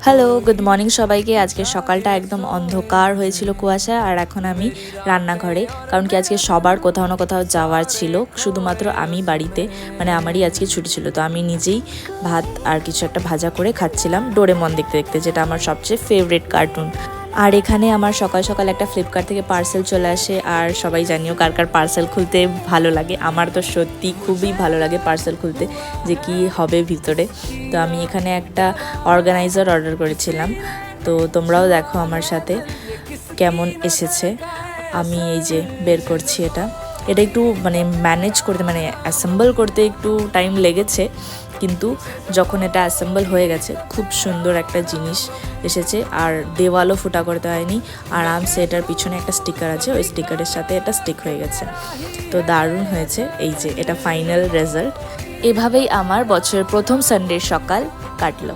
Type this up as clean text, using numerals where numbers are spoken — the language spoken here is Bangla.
হ্যালো, গুড মর্নিং সবাইকে। আজকে সকালটা একদম অন্ধকার হয়েছিল কুয়াশা, আর এখন আমি রান্নাঘরে। কারণ কি আজকে সবার কোথাও না কোথাও যাওয়ার ছিল, শুধুমাত্র আমি বাড়িতে, মানে আমারই আজকে ছুটি ছিল। তো আমি নিজেই ভাত আর কিছু একটা ভাজা করে খাচ্ছিলাম ডোরেমন দেখতে দেখতে, যেটা আমার সবচেয়ে ফেভারিট কার্টুন। আর এখানে আমার সকাল সকাল একটা ফ্লিপকার্ট থেকে পার্সেল চলে আসে। আর সবাই জানিও কার কার পার্সেল খুলতে ভালো লাগে। আমার তো সত্যি খুবই ভালো লাগে পার্সেল খুলতে, যে কি হবে ভিতরে। তো আমি এখানে একটা অর্গানাইজার অর্ডার করেছিলাম, তো তোমরাও দেখো আমার সাথে কেমন এসেছে। আমি এই যে বের করছি এটা একটু মানে ম্যানেজ করতে, মানে অ্যাসেম্বল করতে একটু টাইম লেগেছে, কিন্তু যখন এটা অ্যাসেম্বল হয়ে গেছে খুব সুন্দর একটা জিনিস এসেছে। আর দেওয়ালও ফুটা করতে হয়নি, আরামসে এটার পিছনে একটা স্টিকার আছে, ওই স্টিকারের সাথে এটা স্টিক হয়ে গেছে। তো দারুণ হয়েছে। এই যে এটা ফাইনাল রেজাল্ট। এভাবেই আমার বছরের প্রথম সানডের সকাল কাটলো।